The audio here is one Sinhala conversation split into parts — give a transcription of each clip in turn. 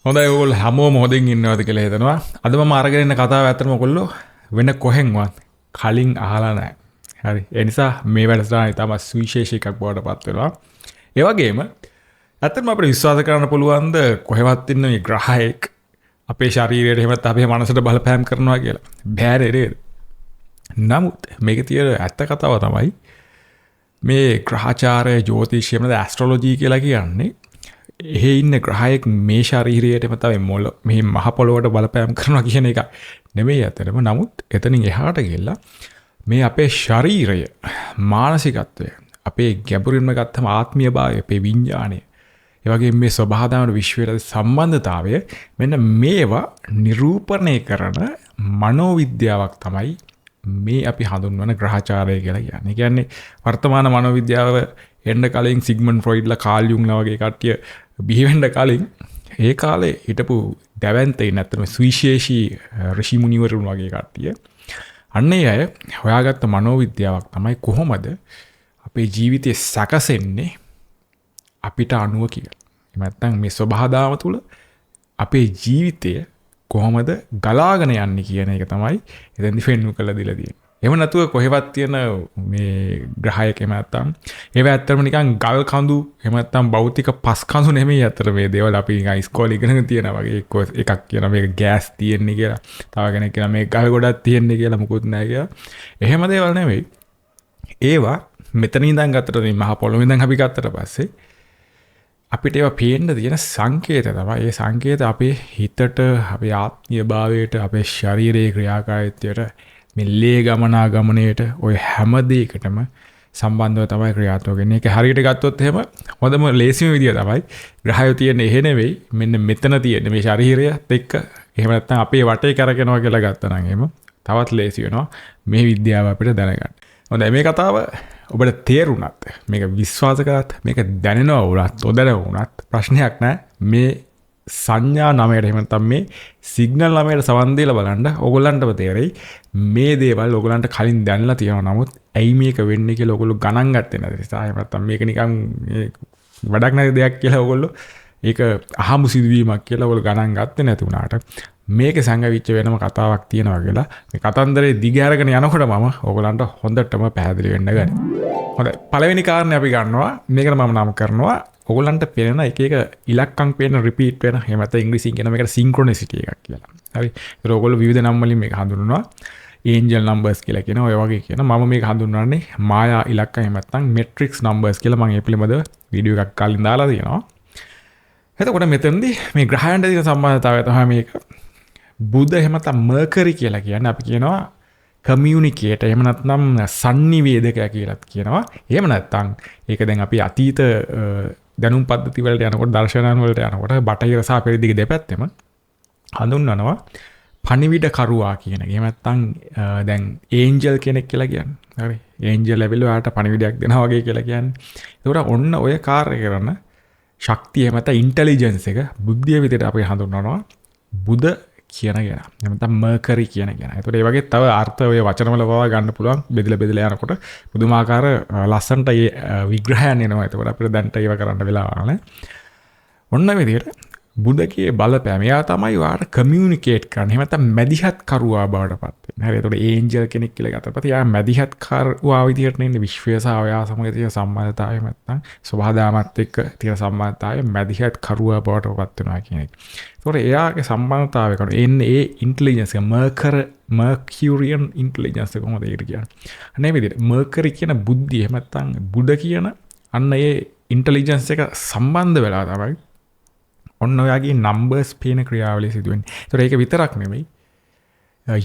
හොඳයි ඔයගොල්ලෝ හැමෝම හොඳින් ඉන්නවද කියලා හිතනවා. අද මම අරගෙන ඉන්න කතාව ඇත්තටම ඔයගොල්ලෝ වෙන කොහෙන්වත් කලින් අහලා නැහැ. හරි. ඒ නිසා මේ වැඩසටහන ඉතාම සුවිශේෂී එකක් බවට පත් වෙනවා. ඒ වගේම ඇත්තටම අපිට විශ්වාස කරන්න පුළුවන්ද කොහෙවත් ඉන්න මේ ග්‍රහයෙක් අපේ ශරීරයට එහෙමත් අපේ මනසට බලපෑම් කරනවා කියලා. බෑ නේද? නමුත් මේකේ තියෙන ඇත්ත කතාව තමයි මේ ග්‍රහචාරය ජ්‍යොතිෂය නැත්නම් ඇස්ට්‍රොලොජි කියලා කියන්නේ එහෙ ඉන්න ග්‍රහයෙක් මේ ශරීරයටම තමයි මේ මහ පොළොවට බලපෑම් කරනවා කියන එක නෙමෙයි ඇත්තටම. නමුත් එතනින් එහාට ගිහලා මේ අපේ ශරීරය මානසිකත්වය අපේ ගැඹුරින්ම ගත්තම ආත්මීය භාවය අපේ විඥාණය ඒ වගේම මේ ස්වභාවදාන විශ්වයට සම්බන්ධතාවය මෙන්න මේවා නිරූපණය කරන මනෝවිද්‍යාවක් තමයි මේ අපි හඳුන්වන ග්‍රහචාරය කියලා කියන්නේ. කියන්නේ වර්තමාන මනෝවිද්‍යාව එන්න කලින් සිග්මන්ඩ් ෆ්‍රොයිඩ්ලා කාල් යුන්ග්ලා වගේ කට්ටිය බිහි වෙන්න කලින් ඒ කාලේ හිටපු දැවැන්තයින් නැත්නම් සුවිශේෂී ඍෂි මුනිවරුන් වගේ කට්ටිය අන්න ඒ අය හොයාගත්ත මනෝවිද්‍යාවක් තමයි කොහොමද අපේ ජීවිතය සැකසෙන්නේ අපිට අනුව කියලා. එහෙම නැත්නම් මේ ස්වභාවදාම තුල අපේ ජීවිතය කොහොමද ගලාගෙන යන්නේ කියන එක තමයි එතෙන්දි ෆෙන්වු කරලා දීලා තියෙන්නේ. එහෙම නැතුව කොහෙවත් තියෙන මේ ග්‍රහයක එහෙම නැත්නම් ඒවා ඇත්තටම නිකන් ගල් කඳු එහෙම නැත්නම් භෞතික පස් කඳු නෙමෙයි ඇත්තට මේ දේවල් අපි නිකන් ඉස්කෝලේ ඉගෙනගෙන තියෙනවා වගේ එකක් කියන මේක ගෑස් තියෙන්නේ කියලා. තව කෙනෙක් කියන මේ ගල් ගොඩක් තියෙන්නේ කියලා මුකුත් නැහැ කියලා. එහෙම දේවල් නෙමෙයි. ඒවා මෙතන ඉඳන් ගත්තට මේ මහ පොළොවේ ඉඳන් අපි ගත්තට පස්සේ අපිට ඒවා පේන්න තියෙන සංකේත තමයි. ඒ සංකේත අපේ හිතට, අපේ ආත්මීය භාවයට, අපේ ශරීරයේ ක්‍රියාකාරීත්වයට, මේ ලේ ගමනාගමනයට ඔය හැම දෙයකටම සම්බන්ධව තමයි ක්‍රියාත්මක වෙන්නේ. ඒක හරියට ගත්තොත් එහෙම හොඳම ලේසිම විදිය තමයි ග්‍රහයෝ තියෙන්නේ එහෙ නෙවෙයි මෙන්න මෙතන තියෙන්නේ මේ ශරීරයත් එක්ක. එහෙම නැත්නම් අපේ වටේ කරකිනවා කියලා ගත්තා නම් එහෙම තවත් ලේසි වෙනවා මේ විද්‍යාව අපිට දැනගන්න. හොඳයි මේ කතාව ඔබට තේරුණත් මේක විශ්වාස කරත් මේක දැනෙනවා වුණත් නොදැනෙනවා වුණත් ප්‍රශ්නයක් නැහැ. මේ සංඥා නමයට එහෙම නැත්නම් මේ සිග්නල් නමයට සවන් දීලා බලන්න ඕගොල්ලන්ටම තේරෙයි මේ දේවල් ඕගොල්ලන්ට කලින් දැනලා තියෙනවා. නමුත් ඇයි මේක වෙන්නේ කියලා ඕගොල්ලෝ ගණන් ගත්තේ නැති නිසා එහෙම නැත්නම් මේක නිකන් වැඩක් නැති දෙයක් කියලා ඕගොල්ලෝ ඒක අහමු සිදුවීමක් කියලා ඕගොල්ලෝ ගණන් ගත්තේ නැති වුණාට මේක සංගවිච්ච වෙනම කතාවක් තියෙනවා කියලා මේ කතන්දරේ දිග අරගෙන යනකොට මම ඕගොල්ලන්ට හොඳටම පැහැදිලි වෙන්න ගන්නවා. හොඳයි පළවෙනි කාරණේ අපි ගන්නවා මේකට මම නම් කරනවා ඔයගොල්ලන්ට පේන එක එක ඉලක්කම් පේන රිපීට් වෙන එහෙම නැත්නම් ඉංග්‍රීසියෙන් කියන මේකට සින්ක්‍රොනිසිටි එකක් කියලා. හරි. ඒක ඔයගොල්ලෝ විවිධ නම් වලින් මේක හඳුන්වනවා. ඒන්ජල් නම්බර්ස් කියලා කියන ඔය වගේ කියන මම මේක හඳුන්වන්නේ මායා ඉලක්කම් එහෙම නැත්නම් මෙට්‍රික්ස් නම්බර්ස් කියලා මම ඒ පිළිබඳව වීඩියෝ එකක් කලින් දාලා තියෙනවා. එතකොට මෙතනදී මේ ග්‍රහයන්ට තියෙන සම්බන්ධතාවය තමයි මේක. බුධ එහෙම නැත්නම් මර්කරි කියලා කියන්නේ අපි කියනවා කමියුනිකේටර් එහෙම නැත්නම් සංනිවේදකයා කියලාත් කියනවා. එහෙම නැත්නම් ඒක දැන් අපි අතීත දැනුම් පද්ධති වලට යනකොට දර්ශනයන් වලට යනකොට බටහිර සහ පෙරදිග දෙපැත්තෙම හඳුන්වනවා පණිවිඩ කරුවා කියන එක. එහෙම නැත්නම් දැන් ඒන්ජල් කෙනෙක් කියලා කියන්නේ. හරි. ඒන්ජල් ඇවිල්ලා ඔයාලට පණිවිඩයක් දෙනවා වගේ කියලා කියන්නේ. ඒකට ඔන්න ඔය කාර්ය කරන ශක්තිය එහෙම නැත්නම් ඉන්ටෙලිජන්ස් එක බුද්ධිය විදිහට අපි හඳුන්වනවා බුධ කියන කෙනා. එහෙම නැත්නම් මර්කරි කියන කෙනා. ඒතකොට ඒ වගේ තව අර්ථ ඔය වචනවල පවා ගන්න පුළුවන් බෙදලා යනකොට පුදුමාකාර ලස්සනට ඒ විග්‍රහයන් එනවා. ඒතකොට අපිට දැන්ට ඒව කරන්න වෙලාවක් නැහැ. ඔන්න විදිහට බුදකේ බලපෑම. එයා තමයි ඔයාට කමියුනිකේට් කරන්නේ. එහෙම නැත්නම් මැදිහත් කරුවා බවට පත් වෙන්නේ. හරි. ඒතකොට ඒන්ජල් කෙනෙක් කියලා ගත්තපත් එයා මැදිහත් කරුවා විදිහට නෙන්නේ විශ්වය සහ ඔයා සමග තියෙන සම්බන්ධතාවය නැත්නම් ස්වභාවදාමත් එක්ක තියෙන සම්බන්ධතාවය මැදිහත් කරුවා බවට පත් වෙනවා කියන එක. ඒතකොට එයාගේ සම්බන්ධතාවය කරන එන්නේ ඒ ඉන්ටෙලිජන්ස් එක මර්කියුරියන් ඉන්ටෙලිජන්ස් එක කොහොමද ඒකට කියන්නේ. අනේ විදිහට මර්කරි කියන බුද්ධිය එහෙම නැත්නම් බුද කියන අන්න ඒ ඉන්ටෙලිජන්ස් එක සම්බන්ධ වෙලා තමයි ඔන්න ඔයාගේ නම්බර්ස් පේන ක්‍රියාවලිය සිදු වෙන්නේ. ඒතකොට ඒක විතරක් නෙමෙයි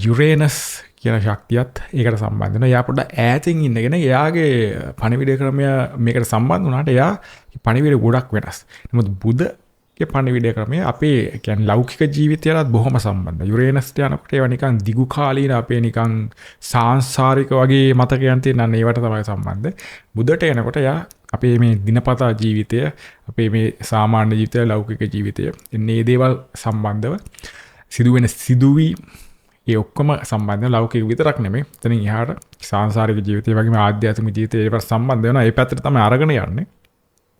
යුරේනස් කියන ශක්තියත් ඒකට සම්බන්ධ වෙනවා. එයා පොඩ්ඩක් ඈතින් ඉන්නගෙන එයාගේ පණිවිඩ ක්‍රමය මේකට සම්බන්ධ වුණාට එයාගේ පණිවිඩ ගොඩක් වෙනස්. නමුත් බුධගේ පණිවිඩ ක්‍රමය අපේ කියන්නේ ලෞකික ජීවිතයටත් බොහොම සම්බන්ධයි. යුරේනස්ට යනකොට ඒවා නිකන් දිගු කාලීන අපේ නිකන් සාංශාරික වගේ මතකයන් තියෙන අන්න ඒවට තමයි සම්බන්ධ. බුධට එනකොට එයා අපේ මේ දිනපතා ජීවිතය අපේ මේ සාමාන්‍ය ජීවිතය ලෞකික ජීවිතය මේ දේවල් සම්බන්ධව සිදුවෙන සිදුවී ඒ ඔක්කොම සම්බන්ධ ලෞකික විතරක් නෙමෙයි එතනින් එහාට සාංශාරික ජීවිතය වගේම ආධ්‍යාත්මික ජීවිතය ඒවට සම්බන්ධ වෙනවා. ඒ පැත්තට තමයි අරගෙන යන්නේ.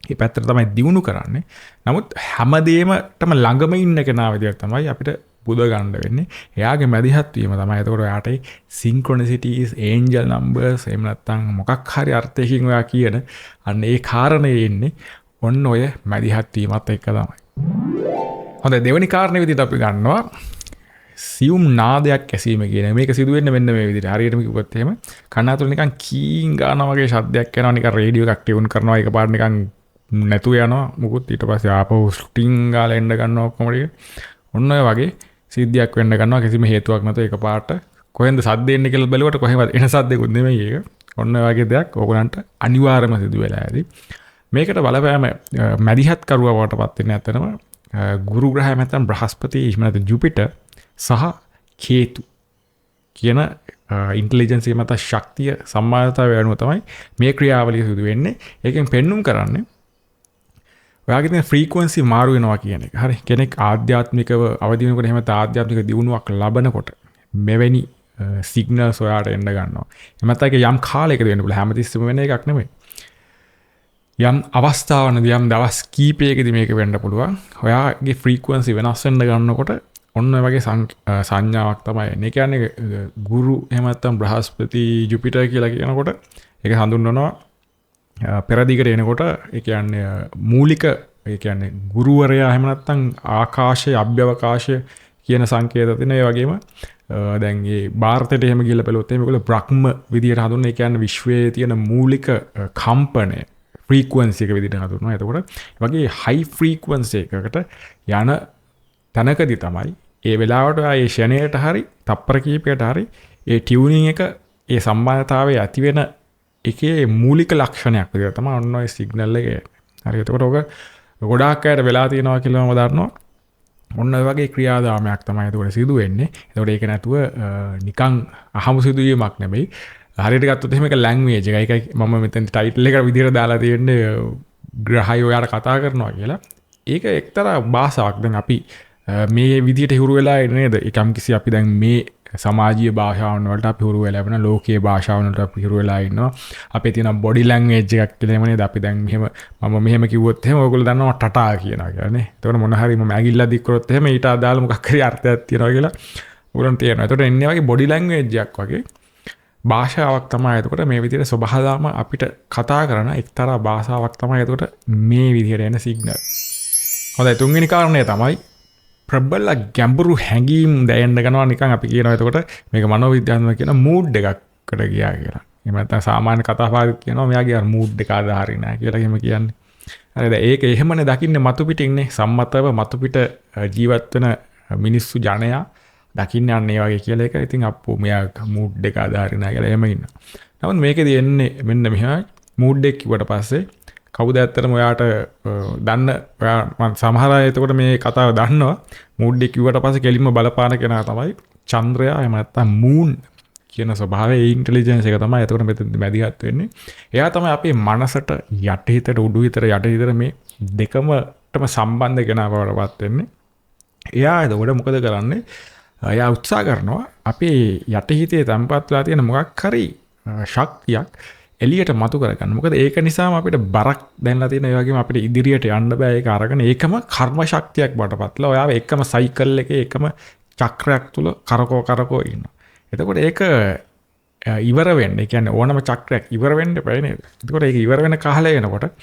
ඒ පැත්තට තමයි දියුණු කරන්නේ. නමුත් හැමදේමටම ළඟම ඉන්න කෙනා විදියට තමයි අපිට පුද ගන්න වෙන්නේ. එයාගේ මැදිහත් වීම තමයි. එතකොට එයාට synchronicities, angel numbers එහෙම නැත්නම් මොකක් හරි අර්ථයකින් ඔයා කියන අන්න ඒ කාරණේ එන්නේ ඔන්න ඔය මැදිහත් වීමත් එක්ක තමයි. හොඳයි, දෙවෙනි කාරණේ විදිහට අපි ගන්නවා සියුම් නාදයක් ඇසීම කියන. මේක සිදු වෙන්නේ මෙන්න මේ විදිහට. හරියටම කිව්වොත් එහෙම කන්නාතුල නිකන් කීන් ගානවා වගේ ශබ්දයක් එනවා. නිකන් රේඩියෝ එකක් ටියුන් කරනවා. එකපාරට නිකන් නැතු යනවා. මුකුත් ඊට පස්සේ ආපහු ස්ටිං ගාලා එන්න ගන්නවා ඔක්කොම ටික. ඔන්න ඔය වගේ සිද්ධියක් වෙන්න ගන්නවා කිසිම හේතුවක් නැතුව එකපාරට. කොහෙන්ද සද්ද එන්නේ කියලා බැලුවට කොහෙවත් එන සද්දෙකුත් නෙමෙයි ඒක. ඔන්න ඔය වගේ දෙයක් ඕගලන්ට අනිවාර්යයෙන්ම සිදු වෙලා ඇති. මේකට බලපෑම මැදිහත් කරුවා වටපත් වෙන්නේ නැත්නම් ගුරු ග්‍රහය නැත්නම් බ්‍රහස්පති එහෙම නැත්නම් ජුපිටර් සහ කේතු කියන ඉන්ටෙලිජන්ස් මත ශක්තිය සම්මානතාවය අනුව තමයි මේ ක්‍රියාවලිය සිදු වෙන්නේ. ඒකෙන් පෙන්눔 කරන්නේ ඔයාගේ තියෙන ෆ්‍රීකවන්සි මාරු වෙනවා කියන එක. හරි. කෙනෙක් ආධ්‍යාත්මිකව අවදි වෙනකොට එහෙම ආධ්‍යාත්මික දියුණුවක් ලබනකොට මෙවැනි සිග්නල්ස් ඔයාට එන්න ගන්නවා. එහෙම නැත්නම් ඒක යම් කාලයකද වෙන්න පුළුවන්. හැමතිස්සෙම වෙන එකක් නෙමෙයි. යම් අවස්ථාවකදී යම් දවස් කීපයකදී මේක වෙන්න පුළුවන්. ඔයාගේ ෆ්‍රීකවන්සි වෙනස් වෙන්න ගන්නකොට ඔන්න ඔය වගේ සංඥාවක් තමයි එන්නේ. ඒ කියන්නේ ගුරු එහෙම නැත්නම් බ්‍රහස්පති ජුපිටර් කියලා කියනකොට ඒක හඳුන්වනවා පෙරදිගට එනකොට ඒ කියන්නේ මූලික ඒ කියන්නේ ගුරුවරයා එහෙම නැත්නම් ආකාශය අභ්‍යවකාශය කියන සංකේත තියෙන. ඒ වගේම දැන් මේ ಭಾರತයට එහෙම ගිහිල්ලා බලුවොත් මේගොල්ලෝ බ්‍රහ්ම විදියට හඳුන්වන. ඒ කියන්නේ විශ්වයේ තියෙන මූලික කම්පනය ෆ්‍රීකවන්සි එක විදිහට හඳුන්වනවා. එතකොට වගේ හයි ෆ්‍රීකවන්සි එකකට යන තැනකදී තමයි ඒ වෙලාවට ඒ ෂණයට හරි තප්පර කීපයකට හරි ඒ ටියුනින් එක ඒ සම්මානතාවයේ ඇති වෙන එකේ මූලික ලක්ෂණයක් විදිහට තමයි ඔන්න ඔය සිග්නල් එක එන්නේ. හරි. එතකොට ඔක ගොඩාක් අයට වෙලා තියෙනවා කියලා මම දන්නවා. ඔන්න ඔය වගේ ක්‍රියාදාමයක් තමයි එතකොට සිදු වෙන්නේ. එතකොට ඒක නැතුව නිකන් අහමු සිදුවීමක් නෙමෙයි. හරියට ගත්තොත් එහෙම ඒක ලැන්ග්වේජ් එක. ඒකයි මම මෙතෙන් ටයිටල් එක විදිහට දාලා තියෙන්නේ ග්‍රහය ඔයාලා කතා කරනවා කියලා. ඒක එක්තරා භාෂාවක්. දැන් අපි මේ විදිහට හිරු වෙලා නේද? ඒකම් කිසි අපි දැන් මේ සමාජීය භාෂාවන් වලට අපි හිරු වෙලා වෙන ලෝකීය භාෂාවන් වලට අපි හිරු වෙලා ඉන්නවා. අපේ තියෙන බොඩි ලැන්ග්වේජ් එකක් කියලා නේද? අපි දැන් මම මෙහෙම කිව්වොත් එහෙම ඔයගොල්ලෝ දන්නවා ටටා කියනවා කියලා නේ. එතකොට මොන හරි මම ඇගිල්ල දික් කරොත් එහෙම ඊට අදාළ මොකක් හරි අර්ථයක් තියෙනවා කියලා උගලන් තියෙනවා. එතකොට එන්නේ වගේ බොඩි ලැන්ග්වේජ් එකක් වගේ භාෂාවක් තමයි. එතකොට මේ විදිහට සබහාදාම අපිට කතා කරන එක්තරා භාෂාවක් තමයි එතකොට මේ විදිහට එන සිග්නල්. හොඳයි, තුන්වෙනි කාරණය තමයි ප්‍රබල ගැඹුරු හැඟීම් දැනෙන්න ගන්නවා. නිකන් අපි කියනවා එතකොට මේක මනෝවිද්‍යාත්මක කියන මූඩ් එකකට ගියා කියලා. එහෙම නැත්නම් සාමාන්‍ය කතාපාරක් කියනවා මෙයාගේ අර මූඩ් එක ආදාහරි නෑ කියලා එහෙම කියන්නේ. හරිද? ඒක එහෙමනේ දකින්නේ මතු පිටින්නේ. සම්මතව මතු පිට ජීවත් වෙන මිනිස්සු ජනයා දකින්න යන්නේ ඒ වගේ කියලා. ඒක ඉතින් අප්පෝ මෙයා මූඩ් එක ආදාහරි නෑ කියලා එහෙම ඉන්නවා. නමුත් මේකෙදි එන්නේ මෙන්න මෙහෙමයි. මූඩ් එක කිව්වට පස්සේ කවුද ඇත්තටම ඔයාට දන්න ඔයා මම සමහර අය එතකොට මේ කතාව දන්නවා. මූඩ් එක කිව්වට පස්සේ කෙලින්ම බලපාන කෙනා තමයි චන්ද්‍රයා. එහෙම නැත්නම් මූන් කියන ස්වභාවයේ ඉන්ටෙලිජන්ස් එක තමයි එතකොට මෙතන මැදිහත් වෙන්නේ. එයා තමයි අපේ මනසට යටිහිතට උඩුහිතට යටිහිතට මේ දෙකමටම සම්බන්ධ කෙනා බවටපත් වෙන්නේ. එයා එතකොට මොකද කරන්නේ? එයා උත්සාහ කරනවා අපේ යටිහිතේ තැම්පත් වෙලා තියෙන මොකක් හරි ශක්තියක් එලියට මතු කරගන්න. මොකද ඒක නිසාම අපිට බරක් දැනලා තියෙන. ඒ වගේම අපිට ඉදිරියට යන්න බෑ. ඒක අරගෙන ඒකම කර්ම ශක්තියක් බවටපත්ලා ඔයාව එකම සයිකල් එකේ එකම චක්‍රයක් තුල කරකෝ ඉන්නවා. එතකොට ඒක ඉවර වෙන්න. ඒ කියන්නේ ඕනම චක්‍රයක් ඉවර වෙන්න බෑ නේද? එතකොට ඒක ඉවර වෙන කාලය එනකොට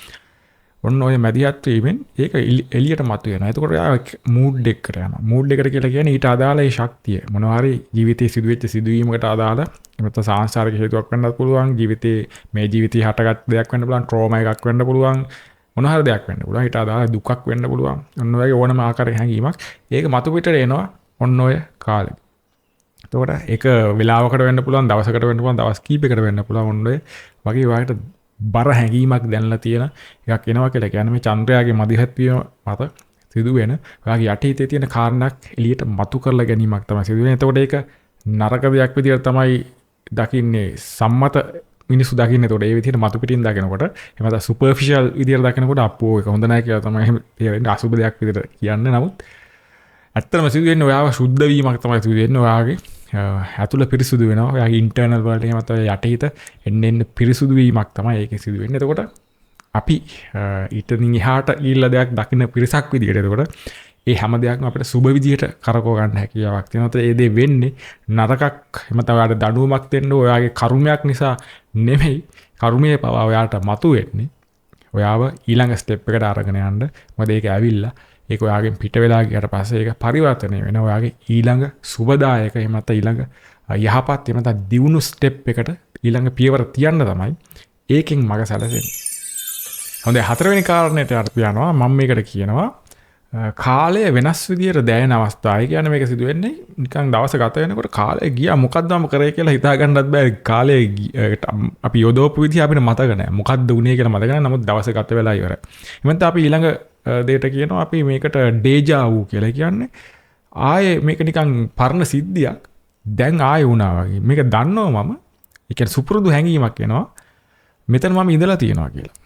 ඔන්න ඔය මැදිහත් වීමෙන් ඒක එලියට මතු වෙනවා. එතකොට ඔයා මූඩ් එකකට යනවා. මූඩ් එකට කියලා කියන්නේ ඊට අදාළ ඒ ශක්තිය. මොනවා හරි ජීවිතේ සිදුවෙච්ච සිදුවීමකට අදාළ එමෙත සාංශාරික හේතුවක් වෙන්නත් පුළුවන්. ජීවිතේ මේ ජීවිතේ හටගත් දෙයක් වෙන්න පුළුවන්. ට්‍රෝමා එකක් වෙන්න පුළුවන්. මොන හරි දෙයක් වෙන්න පුළුවන්. ඊට අදාළ දුකක් වෙන්න පුළුවන්. ඔන්න ඔයගේ ඕනම ආකාරයක හැඟීමක් ඒක මතු පිටට එනවා ඔන්න ඔය කාලේ. එතකොට ඒක වෙලාවකට වෙන්න පුළුවන්, දවසකට වෙන්න පුළුවන්, දවස් කීපයකට වෙන්න පුළුවන්. ඔන්න ඔය වගේ වායට බර හැඟීමක් දැනලා තියෙන එකක් එනවා කියලා කියන්නේ මේ චන්ද්‍රයාගේ මදිහත් වීම මත සිදුවෙන ඔයාගේ යටිහිතේ තියෙන කාරණාවක් එළියට මතු කරලා ගැනීමක් තමයි සිදුවෙන්නේ. එතකොට ඒක නරක දෙයක් විදිහට තමයි දකින්නේ සම්මත මිනිස්සු දකින්නේ. එතකොට ඒ විදිහට මතු පිටින් දකිනකොට එහෙම නැත්නම් සුපර්ෆිෂල් විදිහට දකිනකොට අප්පෝ ඒක හොඳ නැහැ කියලා තමයි තේරෙන්නේ. අසුබ දෙයක් විදිහට කියන්නේ. නමුත් ඇත්තටම සිදුවෙන්නේ ඔයාව සුද්ධ වීමක් තමයි සිදුවෙන්නේ. ඔයාගේ ඇතුළ පිරිසුදු වෙනවා. ඔයාගේ ඉන්ටර්නල් වර්ල්ඩ් එකේ මත යටිහිත එන්න පිරිසුදු වීමක් තමයි ඒකේ සිදු වෙන්නේ. එතකොට අපි ඊටනින් එහාට ඊල්ල දෙයක් දකින්න පිරිසක් විදිහට එතකොට ඒ හැම දෙයක්ම අපිට සුබ විදිහට කරකව ගන්න හැකියාවක් තියෙනවා. ඒ දේ වෙන්නේ නරකක් එහෙම තමයි ඔයාලට දඬුවමක් දෙන්න ඔයාගේ කර්මයක් නිසා නෙමෙයි. කර්මයේ පවා ඔයාලට මතුවෙන්නේ ඔයාව ඊළඟ ස්ටෙප් එකට අරගෙන යන්න. මොකද ඒක ඇවිල්ලා ඒක ඔයාගෙන් පිට වෙලා ගියට පස්සේ ඒක පරිවර්තනය වෙනවා. ඔයාගේ ඊළඟ සුබදායක එහෙම නැත්නම් ඊළඟ යහපත් එහෙම නැත්නම් දියුණු ස්ටෙප් එකට ඊළඟ පියවර තියන්න තමයි ඒකෙන් මග සැලසෙන්නේ. හොඳයි හතරවෙනි කාරණයට අපි යනවා. මම මේකට කියනවා කාලය වෙනස් විදියට දැනෙන අවස්ථා. ඒ කියන්නේ මේක සිදු වෙන්නේ නිකන් දවස ගත වෙනකොට කාලය ගියා මොකද්ද මම කරේ කියලා හිතා ගන්නත් බෑ. කාලය අපි යොදවපු විදිහ අපිට මතක නැහැ. මොකද්ද උනේ කියලා මතක නැහැ. නමුත් දවස ගත වෙලා ඉවරයි. එමෙන්ත අපි ඊළඟ දෙයට කියනවා අපි මේකට ඩේජා වූ කියලා. කියන්නේ ආයේ මේක නිකන් පරණ සිද්ධියක් දැන් ආයේ වුණා වගේ. මේක දන්නවා මම. ඒ කියන්නේ සුපුරුදු හැඟීමක් එනවා. මෙතන මම ඉඳලා තියෙනවා කියලා.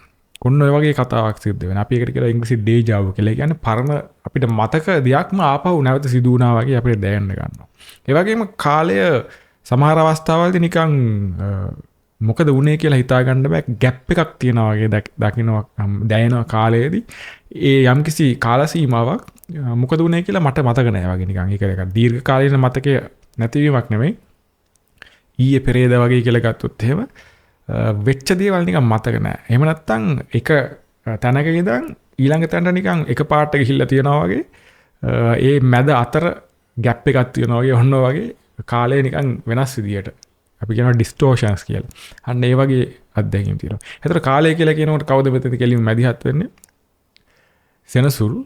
ඔන්න ඔය වගේ කතාවක් සිද්ධ වෙනවා. අපි ඒකට කියනවා ඉංග්‍රීසි ඩේජා වූ කියලා. ඒ කියන්නේ පරණ අපිට මතක දෙයක්ම ආපහු නැවත සිදු වුණා වගේ අපිට දැනෙන්න ගන්නවා. ඒ වගේම කාලය සමහර අවස්ථාවලදී නිකන් මොකද වුනේ කියලා හිතා ගන්න බෑ. ગેප් එකක් තියෙනවා වගේ දකින්නවා දැනෙනවා කාලයේදී. ඒ යම්කිසි කාල සීමාවක් මොකද වුනේ කියලා මට මතක නෑ වගේ නිකන් ඒක එක දීර්ඝ කාලීන මතකයේ නැතිවීමක් නෙමෙයි. ඊයේ පෙරේද වගේ කියලා ගත්තොත් එහෙම වෙච්ච දේවල් නිකන් මතක නෑ. එහෙම නැත්නම් එක තැනක ඉඳන් ඊළඟ තැනට නිකන් එක පාට ගිහිල්ලා තියනවා වගේ ඒ මැද අතර ગેප් එකක් තියෙනවා වගේ ඔන්න වගේ කාලය නිකන් වෙනස් විදියට අපි කියනවා ඩිස්ටෝෂන්ස් කියලා. අන්න ඒ වගේ අත්දැකීම් තියෙනවා. ඒතර කාලය කියලා කියනකොට කවුද මෙතන කෙලින්ම මැදිහත් වෙන්නේ? සෙනසුරු.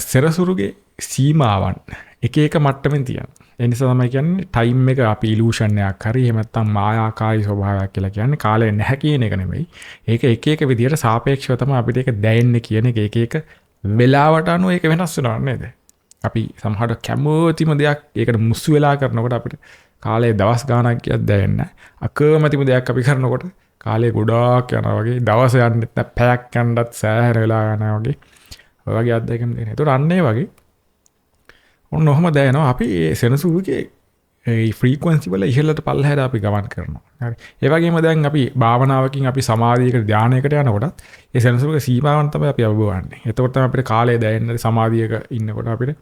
සෙනසුරුගේ සීමාවන් එක එක මට්ටමින් තියෙනවා. ඒ නිසා තමයි කියන්නේ ටයිම් එක අපි ඉලූෂන් එකක් හරි එහෙම නැත්නම් මායාකාරී ස්වභාවයක් කියලා කියන්නේ කාලය නැහැ කියන එක නෙමෙයි. ඒක එක එක විදියට සාපේක්ෂව තමයි අපිට ඒක දැනෙන්නේ කියන එක එක වෙලාවට අනුව ඒක වෙනස් වෙනවා නේද? අපි සමහරවිට කැමතිම දෙයක් ඒකට මුසු වෙලා කරනකොට අපිට කාලේ දවස් ගාණක් ගියත් දැනෙන්නේ නැහැ. අකමැතිම දෙයක් අපි කරනකොට කාලේ ගොඩාක් යනවා වගේ දවස් යන්නෙත් නැහැ පැයක් යන්නත් සෑහෙන වෙලා යනවා වගේ. ඔය වගේ අත්දැකීම් දෙනවා. ඒතකොට අන්න ඒ වගේ ඔන්න ඔහම දැනෙනවා අපි ඒ සෙනසුරුගේ ඒ ෆ්‍රීකවන්සි වල ඉහළට පල්ලෙහාට අපි ගමන් කරනවා. හරි. ඒ වගේම දැන් අපි භාවනාවකින් අපි සමාධියකට ධානයකට යනකොටත් ඒ සෙනසුරුගේ සීමාවන් තමයි අපි අවබෝධන්නේ. එතකොට තමයි අපිට කාලය දැනෙන්නේ සමාධියක ඉන්නකොට අපිට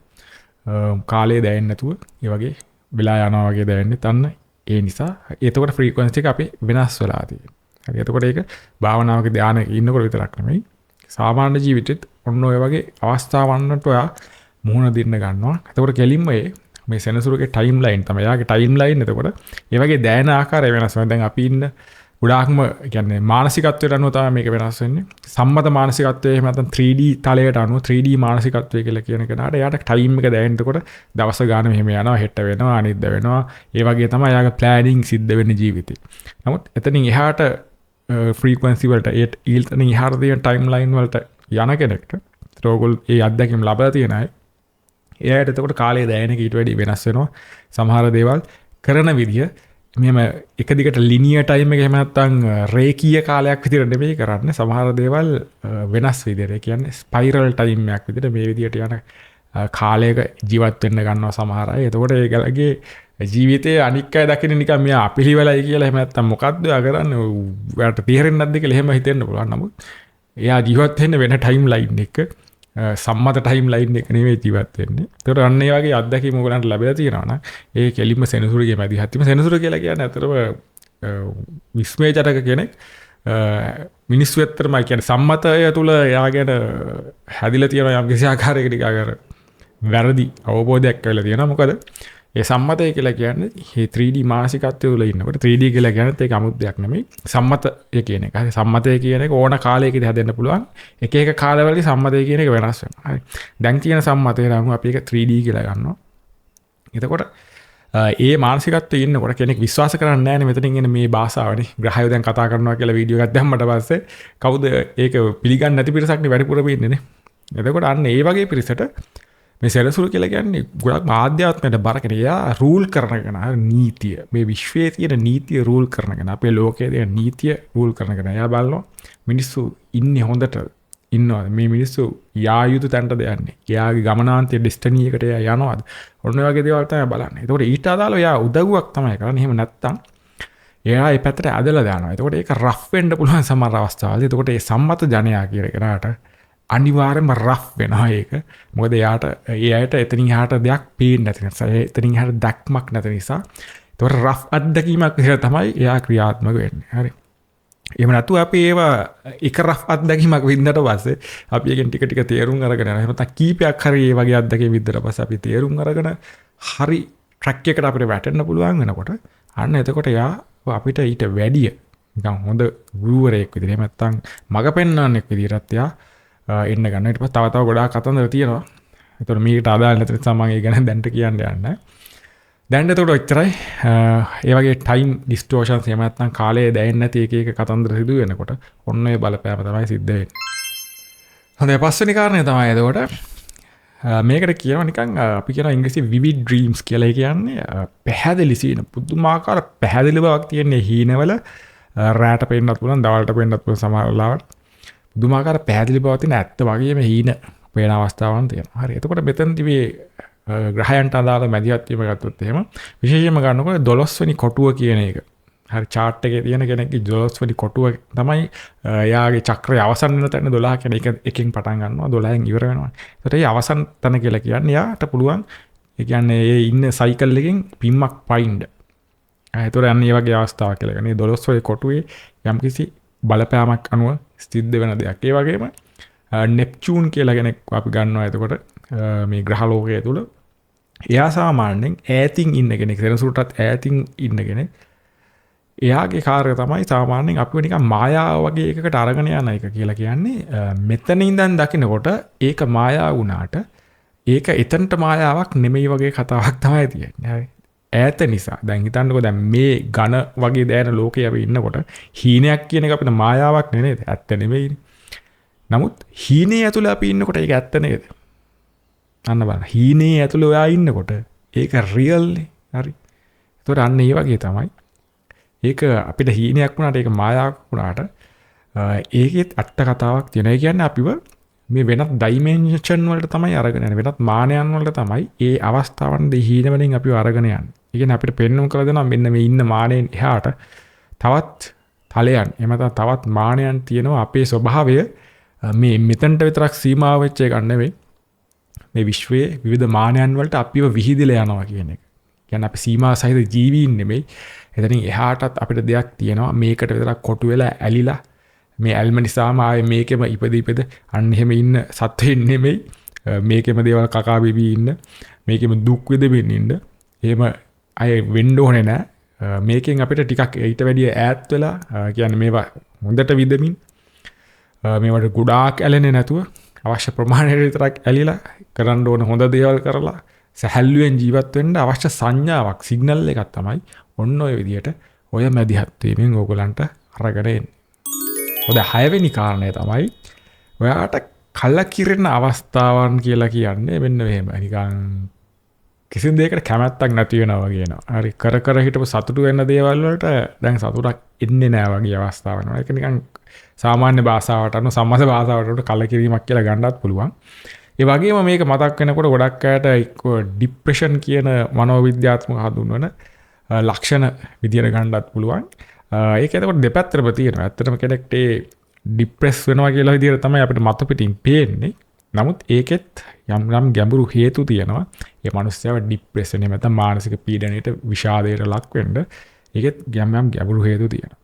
කාලය දැනෙන්නේ නැතුව ඒ වගේ වෙලා යනවා වගේ දැනෙන්නේ. තන්න ඒ නිසා එතකොට ෆ්‍රීකවන්සි එක අපි වෙනස් වෙලා තියෙනවා. හරි. එතකොට ඒක භාවනාවක ධානයක ඉන්නකොට විතරක් නෙමෙයි සාමාන්‍ය ජීවිතෙත් ඔන්න ඔය වගේ අවස්ථාවන්ට ඔයා මුහුණ දෙන්න ගන්නවා. එතකොට කෙලින්ම මේ සෙනසුරුගේ ටයිම් ලයින් තමයි. යාගේ ටයිම් ලයින් එතකොට ඒ වගේ දැනෙන ආකාරය වෙනස් වෙනවා. දැන් අපි ඉන්න ගොඩාක්ම කියන්නේ මානසිකත්වයට අනුව තමයි මේක වෙනස් වෙන්නේ. සම්මත මානසිකත්වයේ එහෙම නැත්නම් 3D තලයට අනුව 3D මානසිකත්වය කියලා කියන කෙනාට එයාට ටයිම් එක දැනෙනකොට දවස ගාන මෙහෙම යනවා, හෙට වෙනවා, අනිද්දා වෙනවා. ඒ වගේ තමයි යාගේ ප්ලෑනින් සිද්ධ වෙන්නේ ජීවිතේ. නමුත් එතනින් එහාට ෆ්‍රීකවන්සි වලට ඊළතනින් එහාට තියෙන ටයිම් ලයින් වලට යන කෙනෙක්ට ඒගොල්ලෝ ඒ අත්දැකීම් ලබා තියෙන අය එයාට එතකොට කාලය දැනෙන එක ඊට වැඩි වෙනස් වෙනවා. සමහර දේවල් කරන විදිය මෙහෙම එක දිගට ලිනියර් ටයිම් එක එහෙම නැත්නම් රේඛීය කාලයක් විදිහට නෙමෙයි කරන්නේ. සමහර දේවල් වෙනස් විදිහට. ඒ කියන්නේ ස්පයිරල් ටයිම් එකක් විදිහට මේ විදිහට යන කාලයක ජීවත් වෙන්න ගන්නවා සමහර අය. එතකොට ඒගලගේ ජීවිතයේ අනික් අය දකින්න නිකන් මෙයා අපිලිවෙලයි කියලා එහෙම නැත්නම් මොකද්ද ඔයා කරන්නේ? ඔයාලට තේරෙන්නේ නැද්ද කියලා එහෙම හිතෙන්න පුළුවන්. නමුත් එයා ජීවත් වෙන්නේ වෙන ටයිම් ලයින් එක. සම්මත ටයිම් ලයින් එක නෙවෙයි ජීවත් වෙන්නේ. ඒතකොට අන්න ඒ වගේ අත්දැකීම් ඔයගලන්ට ලැබලා තියෙනවා නම් ඒ කෙලින්ම සෙනසුරුගේ මැදිහත්ම සෙනසුරු කියලා කියන්නේ අතරම විස්මයජනක කෙනෙක් මිනිස්සු ඇත්තටම කියන්නේ සම්මතය තුළ එයාගෙන හැදිලා තියෙන යම් කිසි ආකාරයකට ටිකක් වැරදි අවබෝධයක් කියලා තියෙනවා. මොකද ඒ සම්මතය කියලා කියන්නේ මේ 3D මානසිකත්වය තුළ ඉන්නකොට 3D කියලා කියනත් ඒක 아무ත් දෙයක් නෙමෙයි. සම්මතය කියන එක. හරි සම්මතය කියන එක ඕන කාලයකදී හැදෙන්න පුළුවන්. එක එක කාලවලදී සම්මතය කියන එක වෙනස් වෙනවා. හරි. දැන් තියෙන සම්මතය නම් අපි ඒක 3D කියලා ගන්නවා. එතකොට ඒ මානසිකත්වයේ ඉන්නකොට කෙනෙක් විශ්වාස කරන්නේ නැහැ නේ මෙතනින් එන මේ භාෂාවනේ. ග්‍රහයෝ දැන් කතා කරනවා කියලා වීඩියෝ එකක් දැම්මට පස්සේ කවුද ඒක පිළිගන්නේ නැති පිරිසක් නේ වැඩිපුර වෙන්නේ නේ. එතකොට අන්න ඒ වගේ පිරිසට මේ සෙනසුරු කියලා කියන්නේ ගොඩක් ආධ්‍යාත්මයට බර කෙනෙක්. එයා රූල් කරන කෙනා නීතිය. මේ විශ්වයේ තියෙන නීතිය රූල් කරන කෙනා. අපේ ලෝකයේ තියෙන නීතිය රූල් කරන කෙනා. එයා බලනවා මිනිස්සු ඉන්නේ හොඳට ඉන්නවා. මේ මිනිස්සු යා යුතු තැනට යන්නේ. එයාගේ ගමනාන්තයේ ඩෙස්ටිනි එකට එයා යනවාද? ඔන්න ඔය වගේ දේවල් තමයි බලන්නේ. ඒතකොට ඊට අදාළව එයා උදව්වක් තමයි කරන්නේ. එහෙම නැත්තම් එයා ඒ පැත්තට ඇදලා දානවා. එතකොට ඒක රෆ් වෙන්න පුළුවන් සමහර අවස්ථාවල්. එතකොට ඒ සම්මත ජනයා කියන කෙනාට අනිවාර්යයෙන්ම රෆ් වෙනවා ඒක. මොකද එයාට ඒ අයට එතනින් එහාට දෙයක් පේන්නේ නැති නිසා, එතනින් එහාට දැක්මක් නැති නිසා. එතකොට රෆ් අත්දැකීමක් විතර තමයි එයා ක්‍රියාත්මක වෙන්නේ. හරි. එහෙම නැතුව අපි ඒවා එක රෆ් අත්දැකීමක් වින්දට පස්සේ අපි ඒකෙන් ටික ටික තේරුම් අරගෙන යනවා. එහෙම නැත්නම් කීපයක් හරි ඒ වගේ අත්දැකීම් වින්දට පස්සේ අපි තේරුම් අරගෙන හරි ට්‍රැක් එකකට අපිට වැටෙන්න පුළුවන් වෙනකොට අන්න එතකොට යා අපිට ඊට වැඩිය නිකන් හොඳ ගුරුවරයෙක් විදිහට එහෙම නැත්නම් මඟ පෙන්වන්නෙක් විදිහටත් යා එන්න ගන්න. ඊට පස්සේ තව ගොඩාක් කතන්දර තියෙනවා. ඒතකොට මේකට අදාළ නැති නිසා මම ඒ ගැන දැන්ට කියන්න යන්නේ. දැන් එතකොට ඔච්චරයි. ඒ වගේ ටයිම් ඩිස්ටෝෂන්ස් එහෙම නැත්නම් කාලය දැනෙන්නේ නැති එක කතන්දර සිදු වෙනකොට ඔන්න ඔය බලපෑම තමයි සිද්ධ වෙන්නේ. හොඳයි පස්වෙනි කාරණය තමයි එතකොට මේකට කියනවා නිකන් අපි කියන ඉංග්‍රීසි vivid dreams කියලා කියන්නේ පැහැදිලි සීන පුදුමාකාර පැහැදිලි බවක් තියෙන හීනවල රැට පෙන්නත් පුළුවන් දවල්ට පෙන්නත් පුළුවන් සමහර වෙලාවට පුදුමාකාර පැහැදිලි බවක් තියෙන ඇත්ත වගේම හීන පේන අවස්ථාවන් තියෙනවා. හරි. එතකොට මෙතනදී මේ ග්‍රහයන්ට අදාළ මැදිහත් වීම ගත්තොත් එහෙම විශේෂයෙන්ම ගන්නකොට 12 වෙනි කොටුව කියන එක. හරි chart එකේ තියෙන කෙනෙක්ගේ 12 වෙනි කොටුව තමයි එයාගේ චක්‍රය අවසන් වෙන තැන 12 කියන එක එකකින් පටන් ගන්නවා 12න් ඉවර වෙනවා. ඒකට මේ අවසන් තැන කියලා කියන්නේ එයාට පුළුවන් ඒ කියන්නේ ඒ ඉන්න සයිකල් එකෙන් පිම්මක් පයින්ඩ. ඒතොර යන්නේ මේ වගේ අවස්ථාවක් කියලා. කියන්නේ 12 වෙනි කොටුවේ යම්කිසි බලපෑමක් අනුව සිද්ධ වෙන දෙයක්. ඒ වගේම නෙප්චූන් කියලා කෙනෙක් අපි ගන්නවා එතකොට මේ ග්‍රහ ලෝකයේ තුල එයා සාමාන්‍යයෙන් ඈතින් ඉන්න කෙනෙක් සෙනසුරටත් ඈතින් ඉන්න කෙනෙක්. එයාගේ කාර්යය තමයි සාමාන්‍යයෙන් අපිව නිකන් මායාව වගේ එකකට අරගෙන යන එක කියලා කියන්නේ. මෙතන ඉඳන් දකිනකොට ඒක මායාව වුණාට ඒක එතනට මායාවක් නෙමෙයි වගේ කතාවක් තමයි තියෙන්නේ. හරි. ඈත නිසා දැන් හිතන්නකෝ දැන් මේ ඝන වගේ දැන ලෝකේ අපි ඉන්නකොට හීනයක් කියන එක අපිට මායාවක් නෙනේද? ඇත්ත නෙමෙයිනේ. නමුත් හීනේ ඇතුළේ අපි ඉන්නකොට ඒක ඇත්ත නේද? අන්න බලන්න. හීනේ ඇතුළේ ඔයා ඉන්නකොට ඒක රියල් නේ. හරි. ඒතකොට අන්න ඒ වගේ තමයි. ඒක අපිට හීනයක් වුණාට ඒක මායාවක් වුණාට ඒකෙත් අට කතාවක් තියෙනවා. ඒ කියන්නේ අපිව මේ වෙනත් ඩයිමෙන්ෂන් වලට තමයි අරගෙන යන්නේ. වෙනත් මානයන් වලට තමයි ඒ අවස්ථාවන් දෙහි හීන වලින් අපිව අරගෙන යන්නේ. ඒ කියන්නේ අපිට පෙන්වන්න කළ දෙනවා මෙන්න මේ ඉන්න මානෙන් එහාට තවත් තලයන් එහෙම නැත්නම් තවත් මානයන් තියෙනවා. අපේ ස්වභාවය මේ මෙතනට විතරක් සීමා වෙච්ච එකක් නෙවෙයි. මේ විශ්වයේ විවිධ මානයන් වලට අපිව විහිදලා යනවා කියන එක. කියන්නේ අපි සීමා සහිත ජීවීන් නෙමෙයි. එතනින් එහාටත් අපිට දෙයක් තියෙනවා. මේකට විතරක් කොටු වෙලා ඇලිලා මේ ඇල්ම නිසාම ආයේ මේකෙම ඉපද අන්න එහෙම ඉන්න සත්වෙන් නෙමෙයි. මේකෙම දේවල් කකා බිබී ඉන්න. මේකෙම දුක් විඳින්න ඉන්න. එහෙම අය වෙන්න ඕනේ නෑ. මේකෙන් අපිට ටිකක් ඊට වැඩිය ඈත් වෙලා කියන්නේ මේවා හොඳට විඳමින් මේවට ගොඩාක් ඇලෙන්නේ නැතුව අවශ්‍ය ප්‍රමාණයට විතරක් ඇලිලා කරන්න ඕන හොඳ දේවල් කරලා සැහැල්ලුවෙන් ජීවත් වෙන්න අවශ්‍ය සංඥාවක් සිග්නල් එකක් තමයි ඔන්න ඔය විදියට ඔය මැදිහත් වීමෙන් ඕගලන්ට අරගෙන එන්නේ. ඔය 6 වෙනි කාරණය තමයි ඔයාට කලකිරෙන අවස්ථාවන් කියලා කියන්නේ මෙන්න මෙහෙම. නිකන් කිසිම දෙයකට කැමැත්තක් නැති වෙනවා කියනවා. හරි කර කර හිටපු සතුටු වෙන්න දේවල් වලට දැන් සතුටක් එන්නේ නැහැ වගේ අවස්ථාවක් වෙනවා. ඒක නිකන් සාමාන්‍ය භාෂාවට අනුව සම්මත භාෂාවට කලකිරීමක් කියලා ගන්නත් පුළුවන්. ඒ වගේම මේක මතක් වෙනකොට ගොඩක් අයට ડિප්‍රෙෂන් කියන මනෝවිද්‍යාත්මක හඳුන්වන ලක්ෂණ විදියට ගන්නත් පුළුවන්. ඒක එතකොට දෙපැත්තටම තියෙනවා. ඇත්තටම කෙනෙක්ට ડિප්‍රෙස් වෙනවා කියලා විදියට තමයි අපිට මතු පිටින් පේන්නේ. නමුත් ඒකෙත් යම් ගැඹුරු හේතු තියෙනවා. ඒ මනුස්සයව ડિප්‍රෙස් වෙන්නේ නැත්නම් මානසික පීඩනයට විෂාදයට ලක් වෙන්න ඒකෙත් යම් ගැඹුරු හේතු තියෙනවා.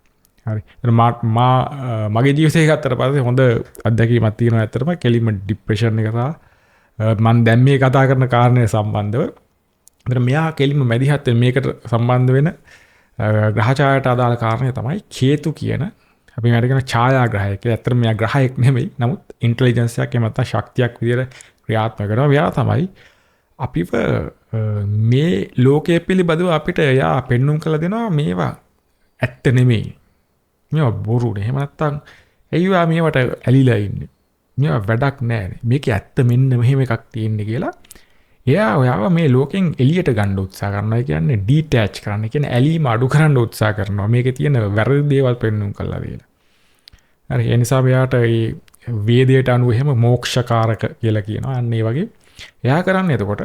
හරි. මගේ ජීවිතේ ගත්තට පස්සේ හොඳ අත්දැකීමක් තියෙනවා ඇත්තටම කෙලින්ම ડિප්‍රෙෂන් එක සහ මම දැන් මේ කතා කරන කාරණේ සම්බන්ධව. ඒතර මෙයා කෙලින්ම මැදිහත් වෙන මේකට සම්බන්ධ වෙන ග්‍රහචායාවට අදාළ කාරණේ තමයි කේතු කියන අපි මේකට කියන ඡායාග්‍රහය කියලා. ඇත්තටම මෙයා ග්‍රහයක් නෙමෙයි. නමුත් ඉන්ටෙලිජන්ස් එකක් එහෙම නැත්නම් ශක්තියක් විදියට ක්‍රියාත්මක කරනවා. මෙයා තමයි අපිව මේ ලෝකයේ පිළිබඳව අපිට එයා පෙන්눔 කළ දෙනවා මේවා ඇත්ත නෙමෙයි. මේවා බොරුනේ. එහෙම නැත්නම් ඇයිවා මේවට ඇලිලා ඉන්නේ? මේවා වැඩක් නැහැ. මේකේ ඇත්ත මෙන්න මෙහෙම එකක් තියෙන්නේ කියලා එයා ඔයාව මේ ලෝකෙන් එළියට ගන්න උත්සාහ කරනවා. ඒ කියන්නේ ඩීටැච් කරන්න. ඒ කියන්නේ ඇලීම අඩු කරන්න උත්සාහ කරනවා. මේකේ තියෙන වැරදි දේවල් පෙන්눔 කළා කියලා. හරි. ඒ නිසා මෙයාට මේ වේදයට අනුව එහෙම මෝක්ෂකාරක කියලා කියනවා. අන්න ඒ වගේ. එයා කරන්නේ එතකොට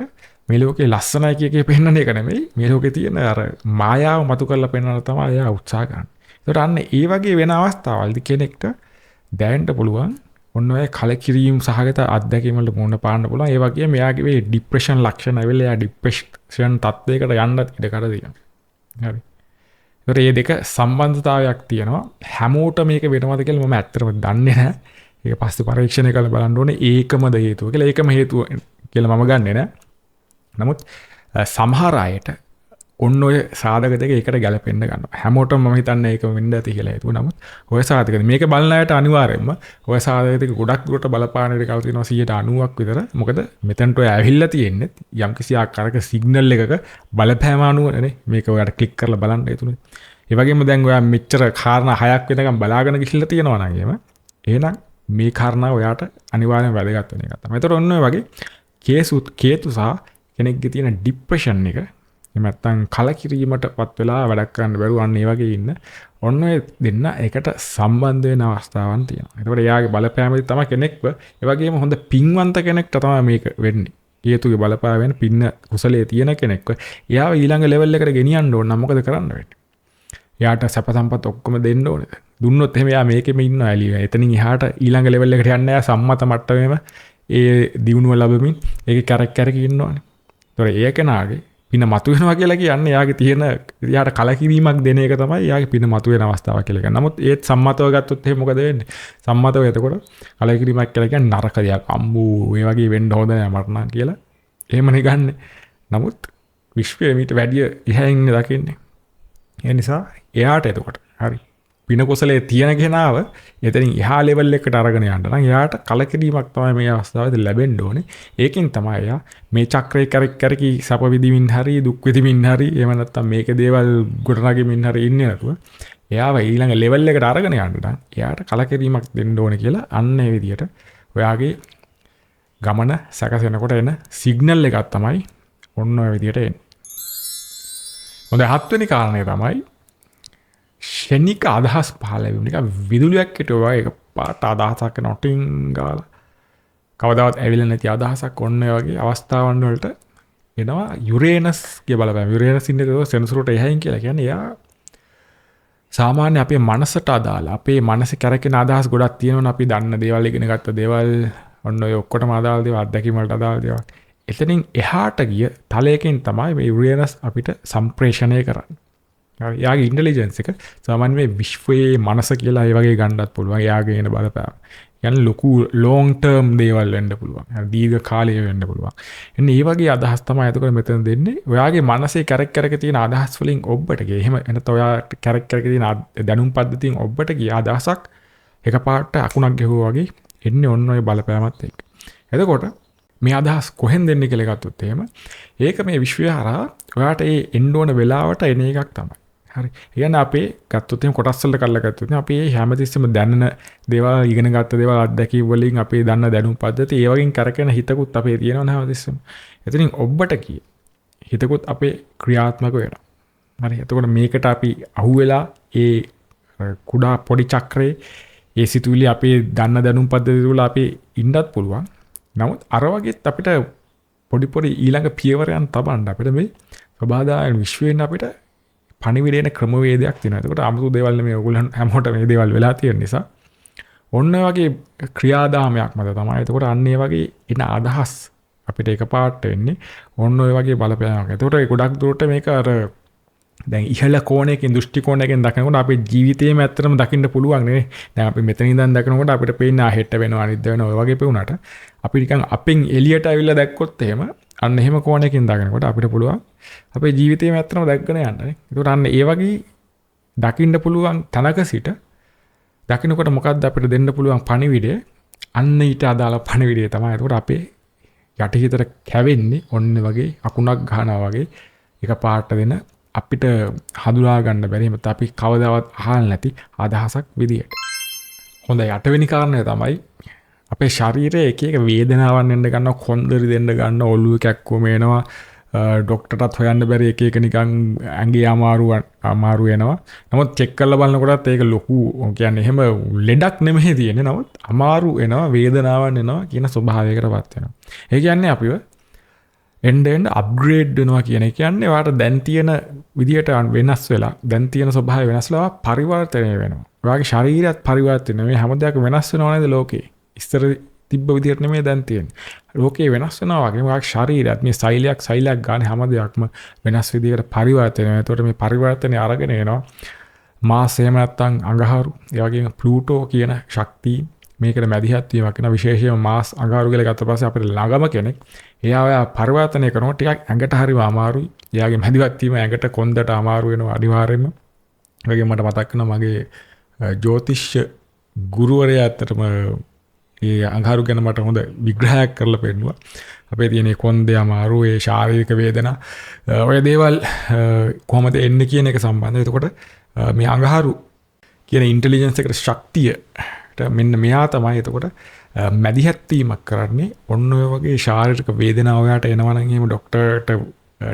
මේ ලෝකේ ලස්සනයි කියකේ පෙන්වන එක නෙමෙයි මේ ලෝකේ තියෙන අර මායාව මතු කරලා පෙන්වන්න තමයි එයා උත්සාහ කරන්නේ. ඒකට අන්න ඒ වගේ වෙන අවස්ථාවල්දී කෙනෙක්ට දැනෙන්න පුළුවන් ඔන්න ඔය කලකිරීම සහගත අත්දැකීම් වලට මුහුණ පාන්න පුළුවන්. ඒ වගේම එයාගේ මේ ડિප්‍රෙෂන් ලක්ෂණ ඇවිල්ලා එයා ડિප්‍රෙෂන් තත්ත්වයකට යන්නත් ඉඩ කඩ තියෙනවා. හරි. ඒකට මේ දෙක සම්බන්ධතාවයක් තියෙනවා. හැමෝට මේක වෙනවද කියලා මම ඇත්තටම දන්නේ නැහැ. ඒක පස්සේ පරීක්ෂණය කරලා බලන්න ඕනේ ඒකමද හේතුව කියලා. ඒකම හේතුව කියලා මම ගන්නෙ නෑ. නමුත් සමහර අයට ඔන්න ඔය සාධක දෙක එකට ගැලපෙන්න ගන්නවා. හැමෝටම මම හිතන්නේ ඒක වෙන්න ඇති කියලා හේතුව. නමුත් ඔය සාධක මේක බලන අයට අනිවාර්යයෙන්ම ඔය සාධක දෙක ගොඩක් දුරට බලපාන ඉඩ කල් තියෙනවා 90%ක් විතර. මොකද මෙතනට ඔය ඇවිල්ලා තියෙන්නේ යම්කිසි ආකාරයක සිග්නල් එකක බලපෑම අනුවනේ මේක ඔයාලට ක්ලික් කරලා බලන්න හේතුනේ. ඒ වගේම දැන් ඔයා මෙච්චර කාරණා 6ක් වෙනකම් බලාගෙන ගිහිල්ලා තියෙනවා නම් එහෙනම් මේ කාරණා ඔයාට අනිවාර්යෙන් වැදගත් වෙන එකක් තමයි. ඒතර ඔන්න ඔය වගේ කේතු සහ කෙනෙක්ගේ තියෙන ડિප්‍රෙෂන් එක එහෙම නැත්නම් කලකිරීමටපත් වෙලා වැඩක් කරන්න බැරුව අන්න ඒ වගේ ඉන්න ඔන්න ඔය දෙන්න එකට සම්බන්ධ වෙන අවස්ථාවන් තියෙනවා. ඒතකොට එයාගේ බලපෑමෙන් තමයි කෙනෙක්ව ඒ වගේම හොඳ පින්වන්ත කෙනෙක්ට තමයි මේක වෙන්නේ. කේතුගේ බලපෑමෙන් පින්න කුසලයේ තියෙන කෙනෙක්ව එයාව ඊළඟ ලෙවල් එකට ගෙනියන්න ඕන නම් මොකද කරන්න වෙන්නේ? එයාට සැප සම්පත් ඔක්කොම දෙන්න ඕනේද? දුන්නොත් එහෙම එයා මේකෙම ඉන්නවා ඇලිය. එතනින් එහාට ඊළඟ ලෙවල් එකට යන්න එයා සම්මත මට්ටමේම ඒ දියුණුව ලැබෙමින් ඒකේ කැරක් ඉන්නවනේ. ඒතොර ඒ කෙනාගේ පින මතුවෙනවා කියලා කියන්නේ එයාගේ තියෙන එයාට කලකිරීමක් දෙන එක තමයි එයාගේ පින මතුවෙන අවස්ථාව කියලා කියන්නේ. නමුත් ඒත් සම්මතව ගත්තොත් එහෙම මොකද වෙන්නේ? සම්මතව එතකොට කලකිරීමක් කියලා කියන්නේ නරක දෙයක්. අම්මෝ මේ වගේ වෙන්න හොඳ නෑ මට නම් කියලා. එහෙමනේ ගන්නෙ. නමුත් විශ්වයේ මීට වැඩිය ඉහළින් දකින්නේ. ඒ නිසා එයාට එතකොට හරි පින කුසලයේ තියෙන කෙනාව එතනින් එහා ලෙවල් එකකට අරගෙන යන්න නම් එයාට කලකිරීමක් තමයි මේ අවස්ථාවේදී ලැබෙන්න ඕනේ. ඒකෙන් තමයි එයා මේ චක්‍රේ කරකි සැප විඳිමින් හරි දුක් විඳිමින් හරි එහෙම නැත්නම් මේක දේවල් ගොඩනගෙමින් හරි ඉන්නේ නැතුව එයාව ඊළඟ ලෙවල් එකට අරගෙන යන්න නම් එයාට කලකිරීමක් දෙන්න ඕනේ කියලා අන්න ඒ විදිහට ඔයාගේ ගමන සැකසෙනකොට එන සිග්නල් එකක් තමයි ඔන්න ඔය විදිහට එන්නේ. හොඳ 7 වෙනි කාරණය තමයි ෂණික අදහස් පහළ වීම. නිකන් විදුලියක් හිටුවා එක පාට අදහසක් නොටින් ගාලා කවදාවත් ඇවිල්ලා නැති අදහසක් ඔන්න ඔය වගේ අවස්ථාවන් වලට එනවා. යුරේනස් කිය බලපෑම. යුරේනස් ඉන්නේ සෙනසුරට එහයින් කියලා කියන්නේ එයා සාමාන්‍ය අපේ මනසට අදාළ අපේ මනසේ කරකින අදහස් ගොඩක් තියෙනවනේ. අපි දන්න දේවල් ඉගෙන ගත්ත දේවල් ඔන්න ඔය ඔක්කොටම අදාළ දේවල් අත්දැකීම් වලට අදාළ දේවල්. එතනින් එහාට ගිය තලයකින් තමයි මේ යුරේනස් අපිට සම්ප්‍රේෂණය කරන්නේ. යාගේ ඉන්ටෙලිජන්ස් එක සාමාන්‍ය මේ විශ්වයේ මනස කියලා ඒ වගේ ගන්නත් පුළුවන්. යාගේ එන බලපෑම. يعني ලොකු long term දේවල් වෙන්න පුළුවන්. දීර්ඝ කාලීය වෙන්න පුළුවන්. එන්න මේ වගේ අදහස් තමයි එතකොට මෙතන දෙන්නේ. ඔයාගේ මනසේ කැරක් තියෙන අදහස් වලින් ඔබට ගිය. එහෙම එනත ඔයාට කැරක් තියෙන දැනුම් පද්ධතියෙන් ඔබට ගිය අදහසක් එකපාරට අකුණක් ගැහුවා වගේ එන්නේ ඔන්න ඔය බලපෑමත් එක්ක. එතකොට මේ අදහස් කොහෙන්ද එන්නේ කියලා ගත්තොත් එහෙම ඒක මේ විශ්වය හරහා ඔයාට ඒ එන්න ඕන වෙලාවට එන එකක් තමයි. හරි. ඒ කියන්නේ අපේ ගත්තොත් එහෙම කොටස් වලට කරලා ගත්තොත් අපි හැමතිස්සෙම දැනන දේවල් ඉගෙන ගත්ත දේවල් අත්දැකීම් වලින් අපේ දන්න දැනුම් පද්ධති ඒ වගේ කරකෙන හිතකුත් අපේ තියෙනවා හැමතිස්සෙම. එතනින් ඔබට කිය හිතකුත් අපේ ක්‍රියාත්මක වෙනවා. හරි. එතකොට මේකට අපි අහුවෙලා ඒ කුඩා පොඩි චක්‍රේ ඒ සිතුවිලි අපේ දන්න දැනුම් පද්ධති වල අපි ඉන්නත් පුළුවන්. නමුත් අර වගේත් අපිට පොඩි ඊළඟ පියවරයන් තබන්න අපිට මේ සබාදායන විශ්වයෙන් අපිට පණිවිඩේන ක්‍රමවේදයක් තියෙනවා. ඒකට 아무තු දේවල් නෙමෙයි ඔයගොල්ලන් හැමෝටම මේ දේවල් වෙලා තියෙන නිසා ඔන්න වගේ ක්‍රියාදාමයක් මත තමයි. ඒකට අන්න ඒ වගේ එන අදහස් අපිට එකපාරට එන්නේ ඔන්න ඔය වගේ බලපෑමක්. ඒකට ඒ ගොඩක් දුරට මේක අර දැන් ඉහළ කෝණයකින් දෘෂ්ටි කෝණයකින් දකිනකොට අපේ ජීවිතේම ඇත්තටම දකින්න පුළුවන් නේ. දැන් අපි මෙතන ඉඳන් දකිනකොට අපිට පේන්නේ හෙට වෙනවා අනිද්දා වෙනවා ඔය වගේ පෙවුනට අපි නිකන් අපෙන් එළියට අවිල්ලා දැක්කොත් එහෙම අන්න එහෙම කෝණයකින් දකිනකොට අපිට පුළුවන් අපේ ජීවිතේම ඇත්තටම දැක්ගෙන යන්න නේ. ඒකට අන්න ඒ වගේ දකින්න පුළුවන් තනක සිට දකින්නකොට මොකද්ද අපිට දෙන්න පුළුවන් පණිවිඩය? අන්න ඊට අදාළ පණිවිඩය තමයි. ඒකට අපේ යටිහිතට කැවෙන්නේ ඔන්න වගේ අකුණක් ගහනවා වගේ එකපාරට දෙන අපිට හඳුනා ගන්න බැරි මත අපි කවදාවත් අහලා නැති අදහසක් විදියට. හොඳ 8 වෙනි කාරණය තමයි අපේ ශරීරයේ එක එක වේදනාවන් එන්න ගන්නවා, කොන්දරි දෙන්න ගන්නවා, ඔළුව කැක්කුම එනවා, ડોක්ටර්ටත් හොයන්න බැරි එක එක නිකන් ඇඟේ අමාරු වෙනවා. නමුත් චෙක් කරලා බලනකොටත් ඒක ලොකු කියන්නේ එහෙම ලෙඩක් නෙමෙයි තියෙන්නේ. නමුත් අමාරු එනවා, වේදනාවන් එනවා කියන ස්වභාවයකටපත් වෙනවා. ඒ කියන්නේ අපිව එන්ඩ අප්ග්‍රේඩ් වෙනවා කියන කියන්නේ වාට දැන් තියෙන විදිහට වෙනස් වෙලා දැන් තියෙන ස්වභාවය වෙනස්ලා පරිවර්තනය වෙනවා. ඔයාගේ ශරීරයත් පරිවර්තනය මේ හැම දෙයක් වෙනස් වෙනව නේද ලෝකේ. ඉස්තර තිබ්බ විදිහට නෙමෙයි දැන් තියෙන්නේ. ලෝකේ වෙනස් වෙනවා වගේ ඔයාගේ ශරීරයත් මේ සෛලයක් ගන්න හැම දෙයක්ම වෙනස් විදිහකට පරිවර්තනය වෙනවා. ඒතකොට මේ පරිවර්තනය අරගෙන එනවා මාස් එහෙම නැත්නම් අඟහරු ඒ වගේම ප්ලූටෝ කියන ශක්තිය මේකට මැදිහත් වීමක් වෙන විශේෂයෙන්ම මාස් අඟහරු කියලා ගත්ත පස්සේ අපිට ළඟම කෙනෙක් එයා පරිවර්තනය කරනකොට ටිකක් ඇඟට හරිම අමාරුයි. එයාගේ මැදිහත් වීම ඇඟට කොන්දට අමාරු වෙනවා අනිවාර්යයෙන්ම. ඒ වගේම මට මතක් වෙනවා මගේ ජ්‍යොතිෂ ගුරුවරයා ඇත්තටම ඒ අඟහරු ගැන මට හොඳ විග්‍රහයක් කරලා පෙන්නුවා. අපේ තියෙන කොන්දේ අමාරු ඒ ශාරීරික වේදනා ඔය දේවල් කොහොමද එන්නේ කියන එක සම්බන්ධව. එතකොට මේ අඟහරු කියන ඉන්ටෙලිජන්ස් එකට ශක්තියට මෙන්න මෙයා තමයි එතකොට මැදිහත් වීමක් කරන්නේ. ඔන්න ඔය වගේ ශාරීරික වේදනා ඔයාට එනවා නම් එහෙම ડોක්ටර්ට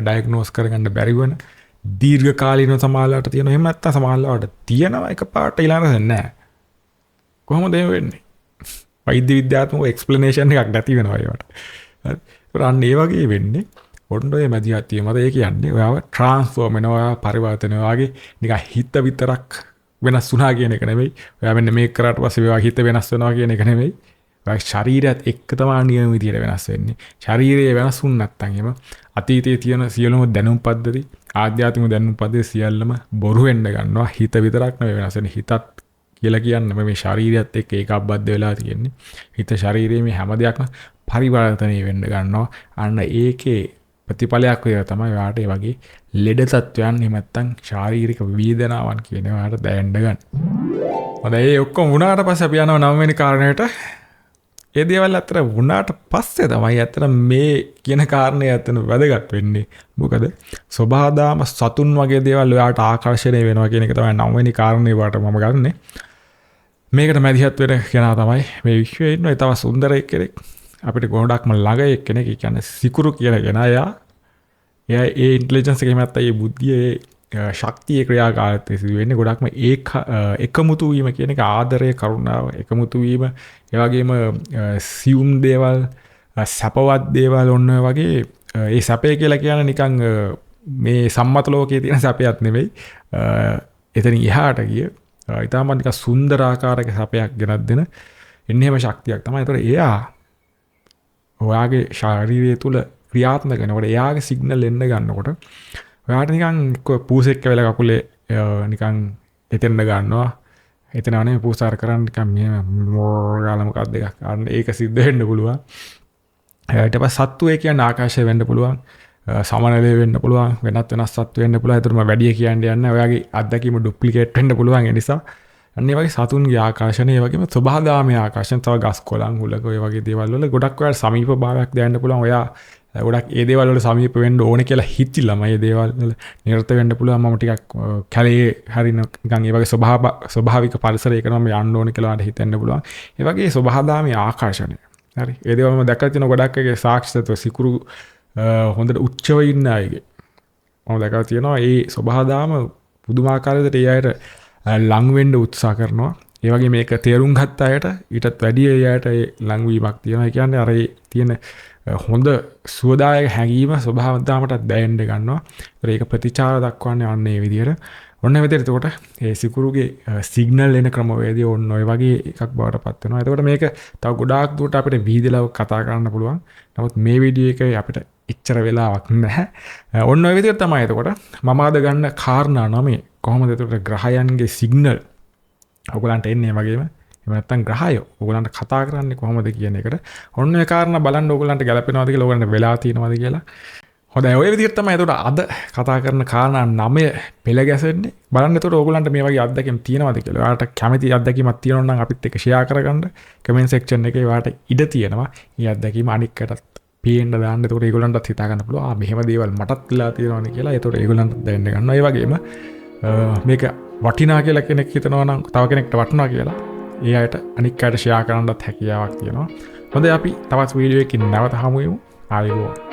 ඩයග්නෝස් කරගන්න බැරි වෙන දීර්ඝ කාලීනව සමාලවට තියෙනවා. එහෙම නැත්නම් සමාලවට තියෙනවා එකපාරට ඊළඟට නැහැ. කොහොමද ඒ වෙන්නේ? වෛද්‍ය විද්‍යාත්මක එක්ස්ප්ලනේෂන් එකක් නැති වෙනවා ඒවට. හරි. ඒත් අන්න ඒ වගේ වෙන්නේ ඔන්න ඔය මැදිහත් වීම. ඒ කියන්නේ ඔයාව ට්‍රාන්ස්ෆෝම් වෙනවා, පරිවර්තන වෙනවා වගේ නිකන් හිත විතරක් වෙනස් වුණා කියන එක නෙමෙයි. ඔයා මෙන්න මේක කරාට පස්සේ ඔයා හිත වෙනස් වෙනවා කියන එක නෙමෙයි. ඔයාගේ ශරීරයත් එක්ක තමයි නියම විදියට වෙනස් වෙන්නේ. ශරීරය වෙනස් වුණ නැත්නම් එහෙම අතීතයේ තියෙන සියලුම දැනුම් පද්ධති, ආධ්‍යාත්මික දැනුම් පද්ධති සියල්ලම බොරු වෙන්න ගන්නවා. හිත විතරක් නෙවෙයි වෙනස් වෙන්නේ. හිතත් කියලා කියන්නේ මේ ශරීරයත් එක්ක ඒකබද්ධ වෙලා තියෙන්නේ. හිත ශරීරයේ මේ හැම දෙයක්ම පරිවර්තනය වෙන්න ගන්නවා. අන්න ඒකේ ප්‍රතිඵලයක් වේ තමයි ඔයාට ඒ වගේ ලෙඩ තත්වයන් එහෙම නැත්නම් ශාරීරික වේදනාවන් කියන ඒවාට දැනෙන්න ගන්න. හොඳයි ඒ ඔක්කොම වුණාට පස්සේ අපි යනවා 9 වෙනි කාරණයට. ඒ දේවල් අතර වුණාට පස්සේ තමයි අතන මේ කියන කාරණේ අතන වැදගත් වෙන්නේ. මොකද සබහාදාම සතුන් වගේ දේවල් ඔයාට ආකර්ෂණය වෙනවා කියන එක තමයි 9 වෙනි කාරණේ වට මම ගන්නෙ. මේකට මැදිහත් වෙන කෙනා තමයි මේ විශ්වයේ ඉන්න තව සුන්දර කෙනෙක්. අපිට ගොඩක්ම ළඟ එක්කෙනෙක්. ඒ කියන්නේ සිකුරු කියන කෙනා. එයා ඒ ඉන්ටෙලිජන්ස් එකේ මැත්ත ඒ බුද්ධිය ඒ ශක්තිය ක්‍රියාකාරීත්වය සිදු වෙන්නේ ගොඩක්ම එකමුතු වීම කියන එක ආදරය කරුණාව එකමුතු වීම ඒ වගේම සියුම් දේවල් සැපවත් දේවල් ඔන්න ඔය වගේ ඒ සැපේ කියලා කියන්නේ නිකන් මේ සම්මත ලෝකයේ තියෙන සැපයක් නෙවෙයි. එතනින් එහාට ගිය ඊටම නිකන් සුන්දර ආකාරයක සැපයක් ගෙනත් දෙන එන්නේම ශක්තියක් තමයි. ඒතකොට එයා ඔයාගේ ශාරීරිය තුල ක්‍රියාත්මක වෙනකොට එයාගේ සිග්නල් එන්න ගන්නකොට ඔයාට නිකන් පූසෙක් වෙලා කකුලේ නිකන් එතෙන්න ගන්නවා. එතන අනේ පූසාර කරන්න නිකන් මේ මොරාල මොකක්ද එකක්. අන්න ඒක සිද්ධ වෙන්න පුළුවන්. ඊට පස්සේ සත්තු ඒ කියන්නේ ආකාශය වෙන්න පුළුවන්. සමනලයේ වෙන්න පුළුවන්. වෙනස් සත්තු වෙන්න පුළුවන්. ඒතරම වැඩි කියන්නේ යන්නේ ඔයාගේ අත්දැකීම ඩුප්ලිකේට් වෙන්න පුළුවන්. ඒ නිසා අන්න ඒ වගේ සතුන්ගේ ආකර්ෂණය ඒ වගේම ස්වභාවදාමයේ ආකර්ෂණ තව ගස් කොළන් හුලක ඔය වගේ දේවල් වල ගොඩක් ඔයාලා සමීප භාවයක් දැනන්න පුළුවන්. ඔයා ගොඩක් ඒ දේවල් වල සමීප වෙන්න ඕනේ කියලා හිතිලා මේ දේවල් වල නිරත වෙන්න පුළුවන්. මම ටිකක් කැලේ හරින නිකන් ඒ වගේ ස්වභාවික පරිසරයක නම් යන්න ඕනේ කියලා මට හිතෙන්න පුළුවන්. ඒ වගේ ස්වභාවදාමයේ ආකර්ෂණය. හරි. ඒ දේවල් මම දැක්කලා තියෙන ගොඩක් එකේ සාක්ෂිතව සිකුරු හොඳට උච්චව ඉන්න අයගේ. මම දැක්කලා තියෙනවා ඒ ස්වභාවදාම පුදුමාකාර විදිහට ඒ අයට ලං වෙන්න උත්සාහ කරනවා. ඒ වගේ මේක තේරුම් ගත්ත අයට ඊටත් වැඩි එයාට ලං වීමක් තියෙනවා. ඒ කියන්නේ අර තියෙන හොඳ සුවදායක හැඟීම ස්වභාවදාමට දැනෙන්න ගන්නවා. ඒක ප්‍රතිචාර දක්වන්නේ අන්න ඒ විදිහට. ඔන්න ඒ විදිහට එතකොට ඒ සිකුරුගේ සිග්නල් එන ක්‍රමවේදය ඔන්න ඔය වගේ එකක් බවට පත් වෙනවා. එතකොට මේක තව ගොඩාක් දුරට අපිට වීදිලාව කතා කරන්න පුළුවන්. නමුත් මේ වීඩියෝ එකේ අපිට එච්චර වෙලාවක් නැහැ. ඔන්න ඔය විදිහට තමයි එතකොට මම අද ගන්න කාරණා 9 කොහොමද එතකොට ග්‍රහයන්ගේ සිග්නල් ඔයගලන්ට එන්නේ වගේම එහෙම නැත්නම් ග්‍රහයෝ ඔයගලන්ට කතා කරන්නේ කොහොමද කියන එකට ඔන්න ඒ කාරණා බලන්න ඔයගලන්ට ගැලපෙනවද කියලා ඔයගලන්ට වෙලා තියෙනවද කියලා. හොඳයි ඔය විදිහට තමයි එතකොට අද කතා කරන කාරණා 9 පෙළ ගැසෙන්නේ. බලන්න එතකොට ඔයගලන්ට මේ වගේ අත්දැකීම් තියෙනවද කියලා. ඔයාලට කැමති අත්දැකීමක් තියෙනවා නම් අපිත් එක්ක ෂෙයා කරගන්න. කමෙන්ට් සෙක්ෂන් එකේ ඔයාලට ඉඩ තියෙනවා. මේ අත්දැකීම අනික්කටත් පේන්න දාන්න. එතකොට ඒගොල්ලන්ටත් හිතා ගන්න පුළුවන්. මෙහෙම දේවල් මටත් වෙලා තියෙනවනේ කියලා. එතකොට ඒගොල්ලන්ට දැනෙන්න ගන්නවා. ඒ වගේම මේක වටිනා කියලා කෙනෙක් හිතනවා නම් තව කෙනෙක්ට වටිනවා කියලා ඒ අයට අනික් අයට ෂෙයා කරන්නත් හැකියාවක් තියෙනවා. හොඳයි අපි තවත් වීඩියෝ එකකින් නැවත හමු වෙමු. ආයෙත්